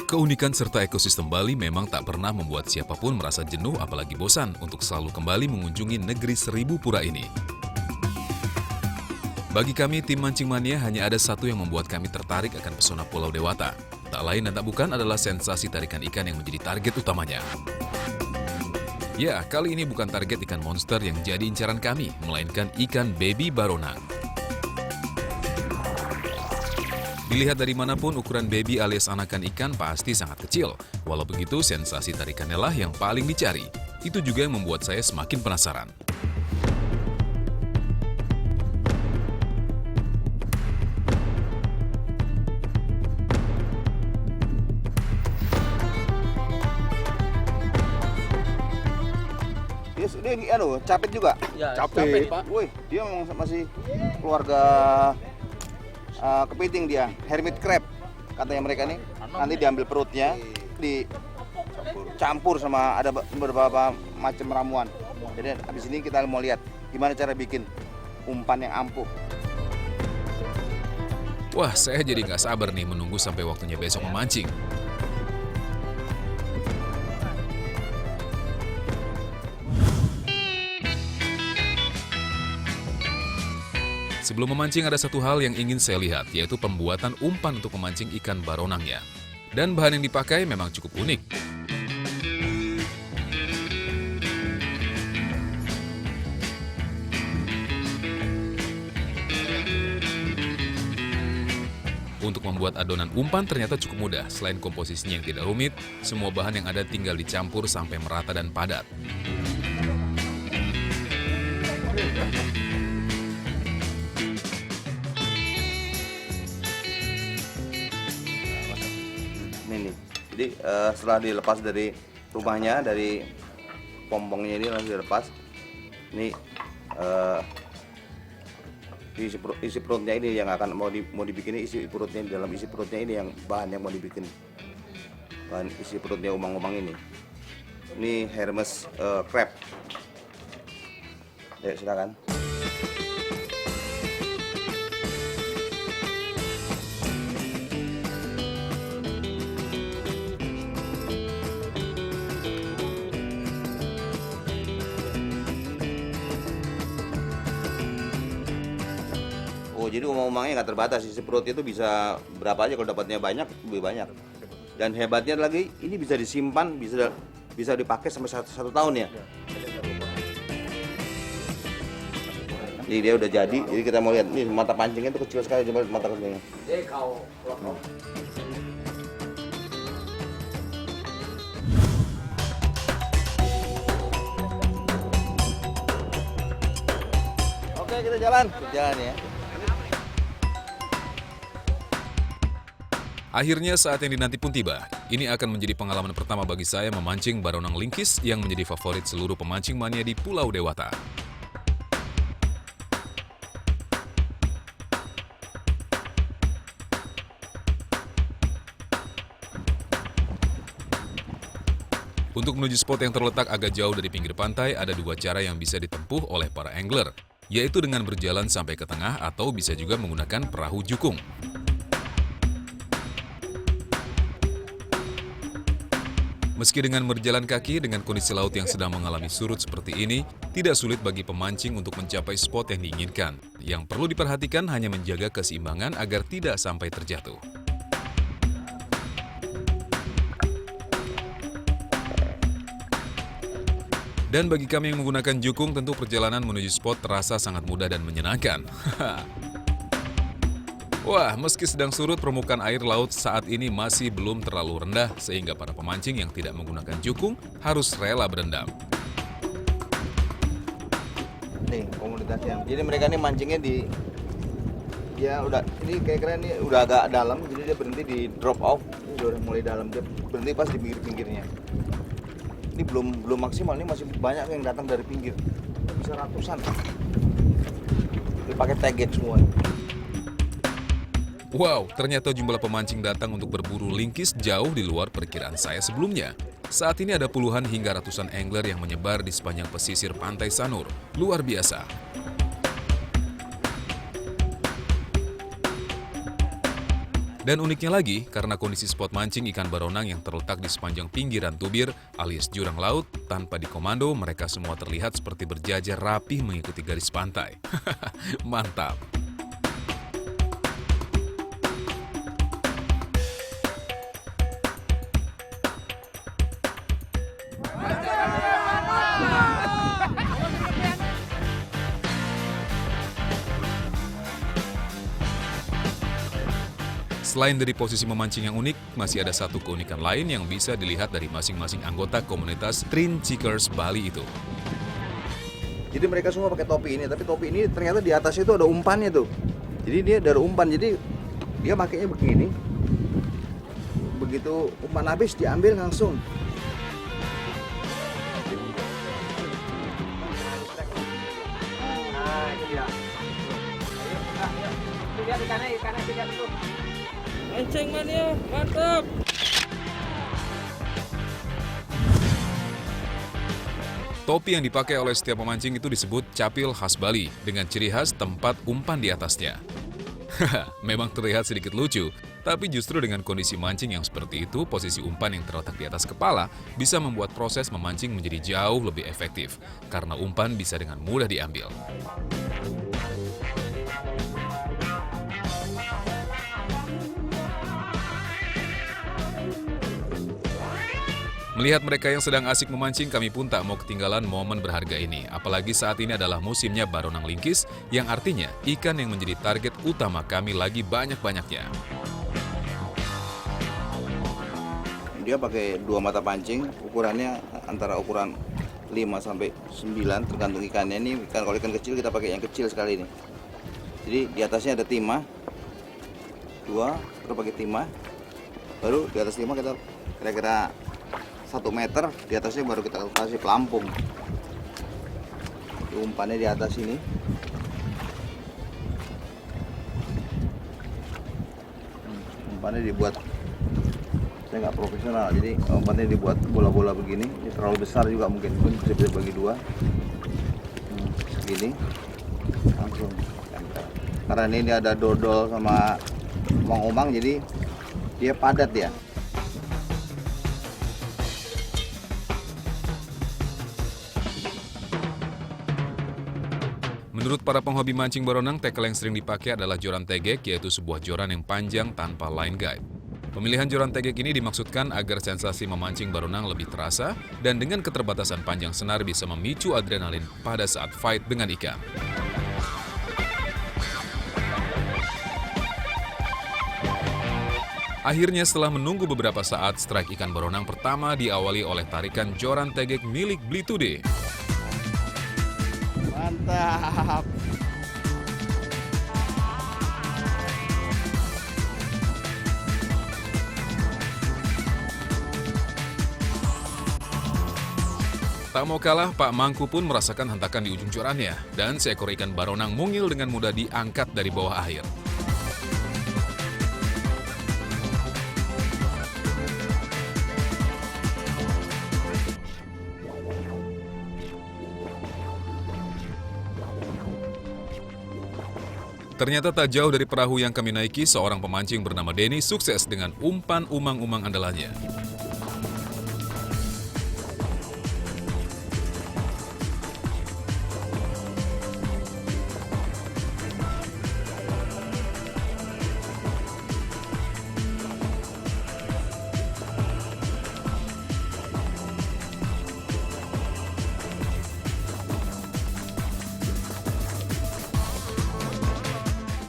Keunikan serta ekosistem Bali memang tak pernah membuat siapapun merasa jenuh apalagi bosan untuk selalu kembali mengunjungi negeri seribu pura ini. Bagi kami, tim Mancing Mania hanya ada satu yang membuat kami tertarik akan pesona Pulau Dewata. Tak lain dan tak bukan adalah sensasi tarikan ikan yang menjadi target utamanya. Ya, kali ini bukan target ikan monster yang jadi incaran kami, melainkan ikan baby baronang. Dilihat dari manapun, ukuran baby alias anakan ikan pasti sangat kecil. Walau begitu, sensasi tarikannya lah yang paling dicari. Itu juga yang membuat saya semakin penasaran. Dia capit juga. Ya, capit, Pak. Wih, dia memang masih keluarga kepiting dia, hermit crab katanya mereka nih. Nanti diambil perutnya, dicampur sama ada beberapa macam ramuan. Jadi habis ini kita mau lihat gimana cara bikin umpan yang ampuh. Wah, saya jadi nggak sabar nih menunggu sampai waktunya besok memancing. Sebelum memancing ada satu hal yang ingin saya lihat, yaitu pembuatan umpan untuk memancing ikan baronangnya. Dan bahan yang dipakai memang cukup unik. Untuk membuat adonan umpan ternyata cukup mudah. Selain komposisinya yang tidak rumit, semua bahan yang ada tinggal dicampur sampai merata dan padat. Jadi setelah dilepas dari rumahnya, dari pompongnya ini langsung dilepas. Ini isi perutnya ini yang akan mau dibikin, isi perutnya di dalam isi perutnya ini yang bahan yang mau dibikin. Bahan isi perutnya umang-umang ini. Ini Hermes crab. Ya, silakan. Oh, jadi umang-umangnya nggak terbatas, isi perutnya itu bisa berapa aja, kalau dapatnya banyak, lebih banyak. Dan hebatnya lagi, ini bisa disimpan, bisa dipakai sampai satu tahun ya. Jadi dia udah jadi kita mau lihat, nih mata pancingnya itu kecil sekali, coba mata pancingnya. Oke, kita jalan ya. Akhirnya saat yang dinanti pun tiba. Ini akan menjadi pengalaman pertama bagi saya memancing baronang lingkis yang menjadi favorit seluruh pemancing mania di Pulau Dewata. Untuk menuju spot yang terletak agak jauh dari pinggir pantai, ada dua cara yang bisa ditempuh oleh para angler, yaitu dengan berjalan sampai ke tengah atau bisa juga menggunakan perahu jukung. Meski dengan berjalan kaki dengan kondisi laut yang sedang mengalami surut seperti ini, tidak sulit bagi pemancing untuk mencapai spot yang diinginkan. Yang perlu diperhatikan hanya menjaga keseimbangan agar tidak sampai terjatuh. Dan bagi kami yang menggunakan jukung, tentu perjalanan menuju spot terasa sangat mudah dan menyenangkan. Wah, meski sedang surut, permukaan air laut saat ini masih belum terlalu rendah, sehingga para pemancing yang tidak menggunakan jukung harus rela berendam. Nih, komunitasnya. Jadi mereka nih mancingnya ini kayak keren nih, udah agak dalam, jadi dia berhenti di drop off. Ini udah mulai dalam, dia berhenti pas di pinggir-pinggirnya. Ini belum maksimal, ini masih banyak yang datang dari pinggir. Bisa ratusan. Dipakai tag semua. Wow, ternyata jumlah pemancing datang untuk berburu lingkis jauh di luar perkiraan saya sebelumnya. Saat ini ada puluhan hingga ratusan angler yang menyebar di sepanjang pesisir Pantai Sanur. Luar biasa. Dan uniknya lagi, karena kondisi spot mancing ikan baronang yang terletak di sepanjang pinggiran tubir alias jurang laut, tanpa dikomando mereka semua terlihat seperti berjajar rapih mengikuti garis pantai. Mantap! Selain dari posisi memancing yang unik, masih ada satu keunikan lain yang bisa dilihat dari masing-masing anggota komunitas Trin Cheekers Bali itu. Jadi mereka semua pakai topi ini, tapi topi ini ternyata di atas itu ada umpannya tuh. Jadi dia dari umpan, jadi dia pakainya begini. Begitu umpan habis diambil langsung. Nah, itu dia. Ayo, lihat ikannya lihat tuh. Enceng mania, mantap. Topi yang dipakai oleh setiap pemancing itu disebut capil khas Bali dengan ciri khas tempat umpan di atasnya. Memang terlihat sedikit lucu, tapi justru dengan kondisi mancing yang seperti itu, posisi umpan yang terletak di atas kepala bisa membuat proses memancing menjadi jauh lebih efektif karena umpan bisa dengan mudah diambil. Melihat mereka yang sedang asik memancing, kami pun tak mau ketinggalan momen berharga ini. Apalagi saat ini adalah musimnya baronang lingkis, yang artinya ikan yang menjadi target utama kami lagi banyak-banyaknya. Dia pakai 2 mata pancing, ukurannya antara ukuran 5 sampai 9 tergantung ikannya. Ini kalau ikan kecil kita pakai yang kecil sekali ini. Jadi di atasnya ada timah, 2, terus pakai timah. Baru di atas timah kita kira-kira 1 meter, di atasnya baru kita kasih pelampung. Umpannya di atas ini. Umpannya dibuat, saya nggak profesional, jadi umpannya dibuat bola-bola begini. Ini terlalu besar juga mungkin bisa bagi 2. Segini, langsung. Karena ini ada dodol sama omang-omang, jadi dia padat ya. Menurut para penghobi mancing baronang, tackle yang sering dipakai adalah joran tegek, yaitu sebuah joran yang panjang tanpa line guide. Pemilihan joran tegek ini dimaksudkan agar sensasi memancing baronang lebih terasa dan dengan keterbatasan panjang senar bisa memicu adrenalin pada saat fight dengan ikan. Akhirnya setelah menunggu beberapa saat, strike ikan baronang pertama diawali oleh tarikan joran tegek milik Blitude. Mantap. Tak mau kalah, Pak Mangku pun merasakan hentakan di ujung jorannya, dan seekor ikan baronang mungil dengan mudah diangkat dari bawah air. Ternyata tak jauh dari perahu yang kami naiki, seorang pemancing bernama Denny sukses dengan umpan umang-umang andalannya.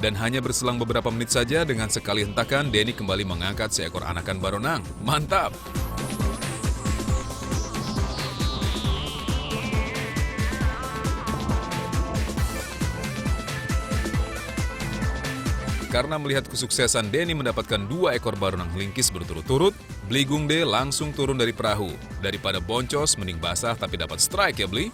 Dan hanya berselang beberapa menit saja, dengan sekali hentakan, Denny kembali mengangkat seekor anakan baronang. Mantap! Karena melihat kesuksesan Denny mendapatkan 2 ekor baronang lingkis berturut-turut, Bligung D langsung turun dari perahu. Daripada boncos, mending basah tapi dapat strike ya, Bli?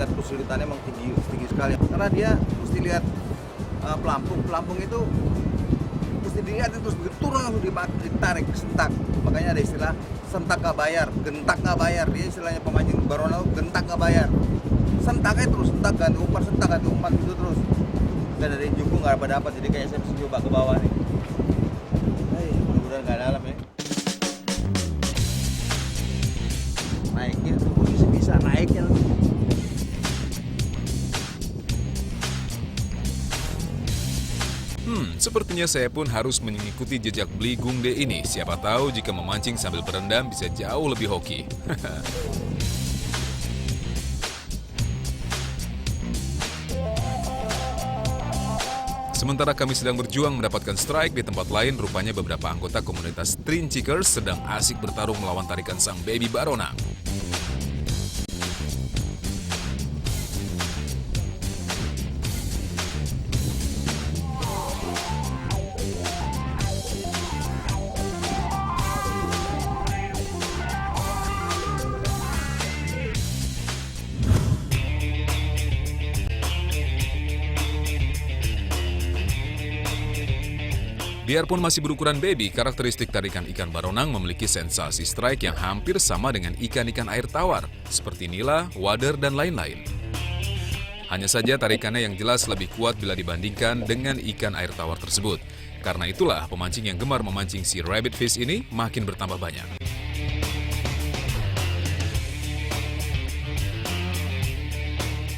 Tingkat kesulitannya memang tinggi sekali karena dia mesti lihat pelampung itu mesti dilihat terus turun langsung ditarik sentak, makanya ada istilah sentak nggak bayar, gentak nggak bayar. Dia istilahnya pemancing baronang, gentak nggak bayar. sentak aja terus, sentak kan umpan gitu terus. Dan dari jumbo nggak dapat, jadi kayak saya mesti coba ke bawah nih. Mudah-mudahan nggak dalam ya. Naiknya tuh bisa naiknya. Sepertinya saya pun harus mengikuti jejak Bli Gungde ini. Siapa tahu jika memancing sambil berendam bisa jauh lebih hoki. Sementara kami sedang berjuang mendapatkan strike di tempat lain, rupanya beberapa anggota komunitas Trincikers sedang asik bertarung melawan tarikan sang baby baronang. Biarpun masih berukuran baby, karakteristik tarikan ikan baronang memiliki sensasi strike yang hampir sama dengan ikan-ikan air tawar, seperti nila, wader, dan lain-lain. Hanya saja tarikannya yang jelas lebih kuat bila dibandingkan dengan ikan air tawar tersebut. Karena itulah pemancing yang gemar memancing si rabbit fish ini makin bertambah banyak.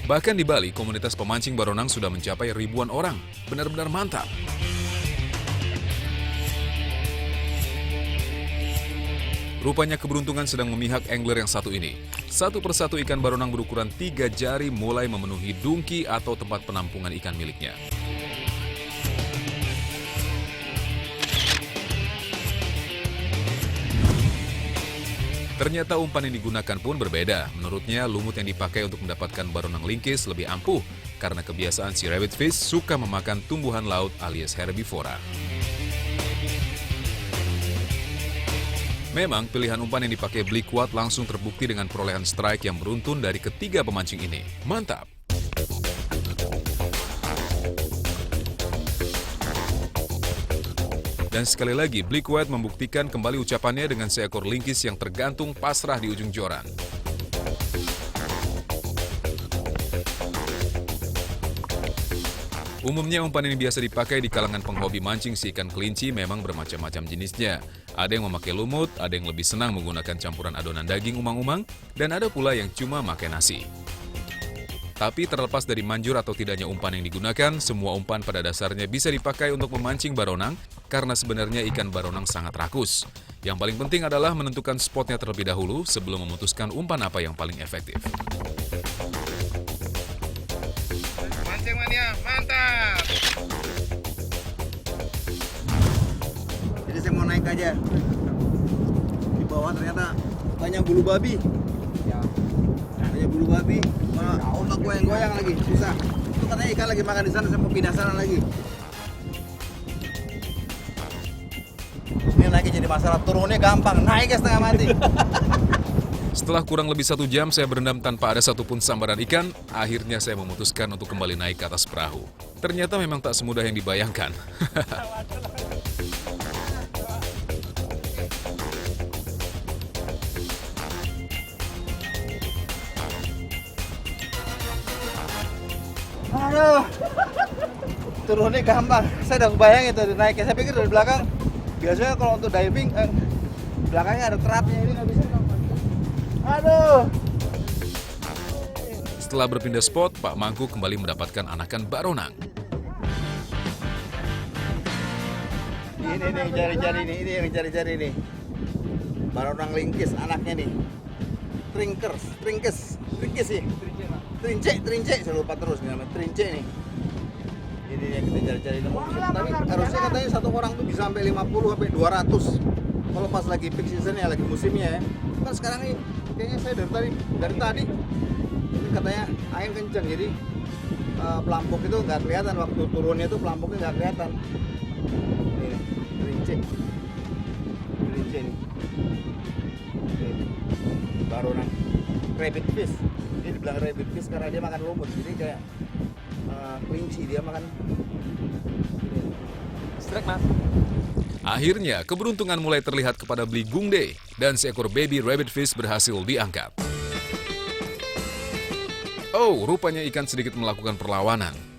Bahkan di Bali, komunitas pemancing baronang sudah mencapai ribuan orang. Benar-benar mantap. Rupanya keberuntungan sedang memihak angler yang satu ini. Satu persatu ikan baronang berukuran 3 jari mulai memenuhi dungki atau tempat penampungan ikan miliknya. Ternyata umpan yang digunakan pun berbeda. Menurutnya, lumut yang dipakai untuk mendapatkan baronang lingkis lebih ampuh karena kebiasaan si rabbit fish suka memakan tumbuhan laut alias herbivora. Memang pilihan umpan yang dipakai Bli kuat langsung terbukti dengan perolehan strike yang beruntun dari ketiga pemancing ini. Mantap! Dan sekali lagi, Bli Kuat membuktikan kembali ucapannya dengan seekor lingkis yang tergantung pasrah di ujung joran. Umumnya umpan ini biasa dipakai di kalangan penghobi mancing si ikan kelinci memang bermacam-macam jenisnya. Ada yang memakai lumut, ada yang lebih senang menggunakan campuran adonan daging umang-umang, dan ada pula yang cuma pakai nasi. Tapi terlepas dari manjur atau tidaknya umpan yang digunakan, semua umpan pada dasarnya bisa dipakai untuk memancing baronang karena sebenarnya ikan baronang sangat rakus. Yang paling penting adalah menentukan spotnya terlebih dahulu sebelum memutuskan umpan apa yang paling efektif. Mancing mania, mantap! Jadi saya mau naik aja. Di bawah ternyata banyak bulu babi. Banyak bulu babi. Ombak goyang-goyang lagi, susah. Itu katanya ikan lagi makan di sana, saya mau pindah sana lagi. Ini naik jadi masalah, turunnya gampang, naiknya setengah mati. Setelah kurang lebih 1 jam saya berendam tanpa ada satupun sambaran ikan, akhirnya saya memutuskan untuk kembali naik ke atas perahu. Ternyata memang tak semudah yang dibayangkan. Aduh, turunnya gampang. Saya udah kebayang itu naiknya. Saya pikir dari belakang. Biasanya kalau untuk diving, belakangnya ada trapnya, ini nggak bisa. Aduh. Setelah berpindah spot, Pak Mangku kembali mendapatkan anakan baronang. Ini nih jari-jari nih, ini yang jari-jari nih. Baronang lingkis anaknya nih. Trinkis sih. Trince, saya lupa terus nih namanya, trince nih. Ini yang kita cari-cari. Tapi harusnya katanya satu orang tuh bisa sampai 50 sampai 200. Kalau pas lagi peak seasonnya, lagi musimnya ya. Kan sekarang nih, kayaknya saya dari tadi. Ini katanya angin kencang, jadi pelampung itu nggak kelihatan. Waktu turunnya tuh pelampungnya nggak kelihatan. Ini trince nih. Ini baronang rabbit fish. Ini dibilang rabbit fish karena dia makan lumut, jadi kayak kelinci, dia makan strike mas. Akhirnya, keberuntungan mulai terlihat kepada Bli Gungde dan seekor baby rabbit fish berhasil diangkat. Oh, rupanya ikan sedikit melakukan perlawanan.